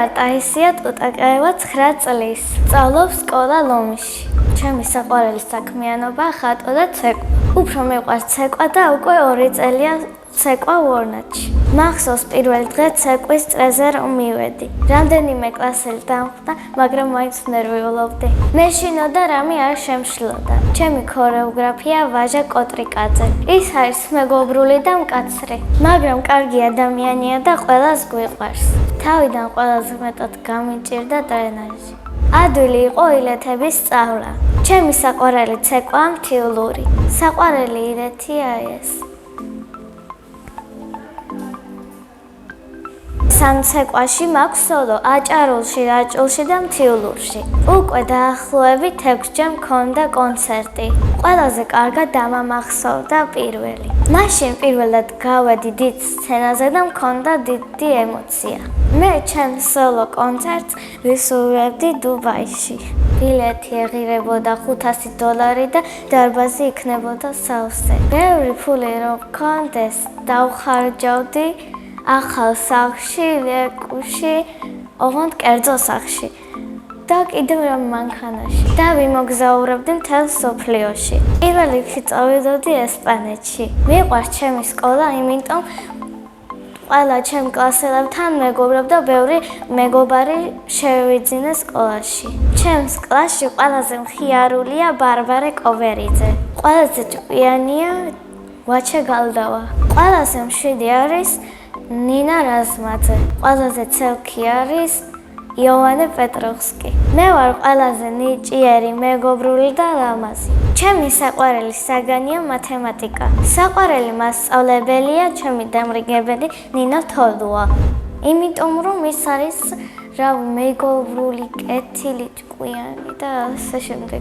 ვარ ტაისია ტუტაკაევა 9 წლის. სწავლობ სკოლა ლომში. ჩემი საყვარელი საქმიანობა ხატვა და ცეკვა. უფრო მიყვარს ცეკვა და უკვე 2 წელია ცეკვა ვორნათში. მახსოვს პირველ დღე ცეკვის წრეზე რომ მივედი. რამდენიმე კლასელი დამხვდა, მაგრამ მაინც ნერვიულობდი. მეშინოდა რამე არ შემშლოდა. ჩემი ქორეოგრაფია ვაჟა კოტრიკაძე. ის არის მეგობრული და მკაცრი, მაგრამ კარგი ადამიანია და ყველას გვიყვარს. თავიდან ყველაზე მეტად გამიჭირდა ტრენაჟი. ადვილი იყო ილეთების სწავლა. ჩემი საყვარელი ცეკვაა მთიულური. საყვარელი ილეთია ეს. სამცეკვაში მაქვს სოლო აჭარულში, რაჭულში და მთიულურში. უკვე დაახლოებით 6-ჯერ მქონდა კონცერტი. ყველაზე კარგად დამამახსოვრდა პირველი. მაშინ პირველად გავედი დიდ სცენაზე და მქონდა დიდი ემოცია. მე ჩემ სოლო კონცერტს ვისურვებდი დუბაიში. ბილეთი ეღირებოდა $500 და დარბაზი იქნებოდა სავსე. ბევრი ფული რომ მქონდეს, დავხარჯავდი ახალ სახლში, ლეკუში, ოღონდ კერძო სახლში და კიდევ რომ მანქანაში და ვიმოგზაურებდი მთელ სოფლიოში. პირველ რიგში წავიდოდი ესპანეთში. მიყვარს ჩემი სკოლა, იმიტომ ყველა ჩემ კლასელებთან მეგობრობ და ბევრი მეგობარი შევიძინე სკოლაში. ჩემს კლასში ყველაზე მხიარულია ბარბარე კოვერიძე. ყველაზე ჭკვიანია ვაჩე გალდავა. ყველაზე მშვიდი არის ნინა რაზმაძე. ყველაზე ცელქი არის იოვანე პეტროვსკი. მე ვარ ყველაზე ნიჭიერი, მეგობრული და ლამაზი. ჩემი საყვარელი საგანია მათემატიკა. საყვარელი მასწავლებელია ჩემი დამრიგებელი ნინო თოდუა. იმიტომ რომ ის არის მეგობრული, კეთილი, ჭკვიანი და ასე შემდეგ.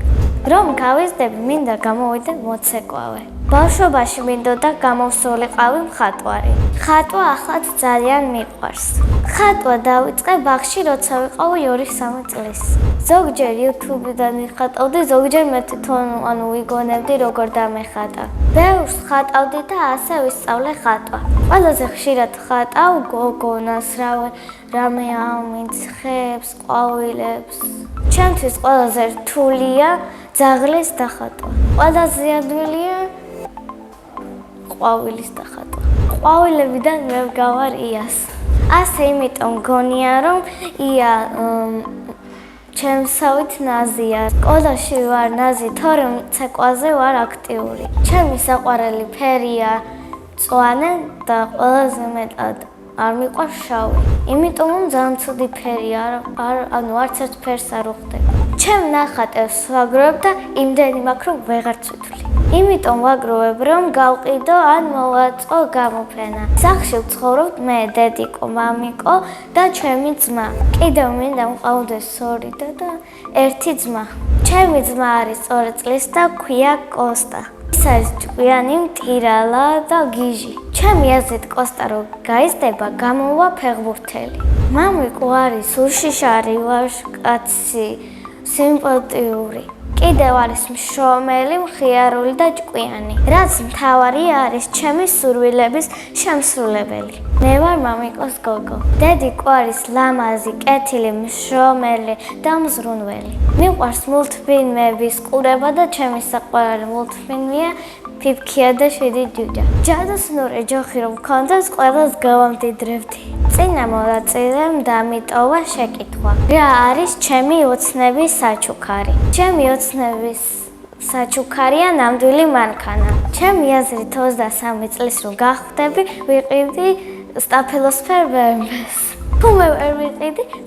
რომ გავიზრდები, მინდა გამოვიდე მოცეკვავე. ბავშვობაში მინდოდა გამოვსულიყავი მხატვარი. ხატვა ახლაც ძალიან მიყვარს. ხატვა დავიწყე ბაღში, როცა ვიყავი 2-3 წლის. ზოგჯერ YouTube-დან ვიხატავდი, ზოგჯერ მე თვითონ ვიგონებდი როგორ დამეხატა. ბევრს ხატავდი და ასე ვისწავლე ხატვა. ყველაზე ხშირად ხატავ გოგონას, რამე ამინდს, ხეებს, ყვავილებს. ჩემთვის ყველაზე რთულია ძაღლის დახატვა. ყველაზე ადვილია ყვავილის დახატვა. ყვავილებიდან მე ვგავარ იას. ასე იმიტომ გონია რომ ია ჩემსავით ნაზია. სკოლაში ვარ ნაზი, თორემ ცეკვაზე ვარ აქტიური. ჩემი საყვარელი ფერია მწვანე და ყველაზე მეტად არ მიყვარს შავი. იმიტომ რომ ძალიან ცუდი ფერია, არც ერთ ფერს არ ვხდები. ჩემ ნახატებს ვაგროვებ და იმდენი მაქვს რომ ვეღარც ვითვლი. იმიტომ ვაგროვებ რომ გავყიდო ან მოვაწყო გამოფენა. სახლში ვცხოვრობთ მე, დედიკო, მამიკო და ჩემი ძმა. კიდევ მინდა მყავდეს 2 და 1 ძმა. ჩემი ძმა არის 2 წლის და ქვია კოსტა. ის არის ჭკვიანი, მტირალა და გიჟი. ჩემი აზრით კოსტა რო გაიზრდება, გამოვა ფეხბურთელი. მამიკო არის უშიშარი, ვაჟკაცი, სიმპათიური. კიდევ არის მშრომელი, მხიარული და ჭკვიანი. რაც მთავარი არის ჩემი სურვილების შემსრულებელი. მე ვარ მამიკოს გოგო. დედიკო არის ლამაზი, კეთილი, მშრომელი და მზრუნველი. მიყვარს მულტფილმების ყურება და ჩემი საყვარელი მულტფილმია ფიფქია და 7 ჯუჯა. ჯადოსნური ჯოხი რომ მქონდეს, ყველას გავამდიდრებდი. წინა მონაწილემ დამიტოვა შეკითხვა. რა არის ჩემი ოცნების საჩუქარი? ჩემი ოცნების საჩუქარია ნამდვილი მანქანა. ჩემი აზრით 23 წლის რო გახვდები, ვიყიდი სტაფილოსფერ ბერმეს. თუ მე ვერ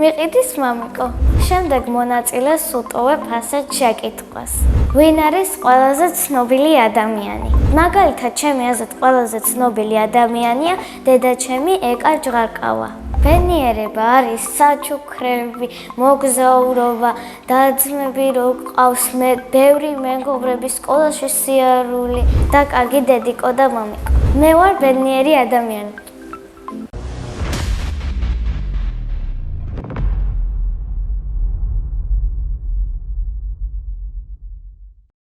მიყიდის მამიკო. შემდეგ მონაწილეს უტოვებ ასეთ შეკითხვას. ვინ არის ყველაზე ცნობილი ადამიანი? მაგალითად, ჩემი აზრით ყველაზე ცნობილი ადამიანია დედაჩემი ეკა ჯღარკავა. ბედნიერება არის საჩუქრები, მოგზაურობა, და-ძმები რო გყავს, მე ბევრი მეგობრები, სკოლაში სიარული და კარგი დედიკო და მამიკო. მე ვარ ბედნიერი ადამიანი.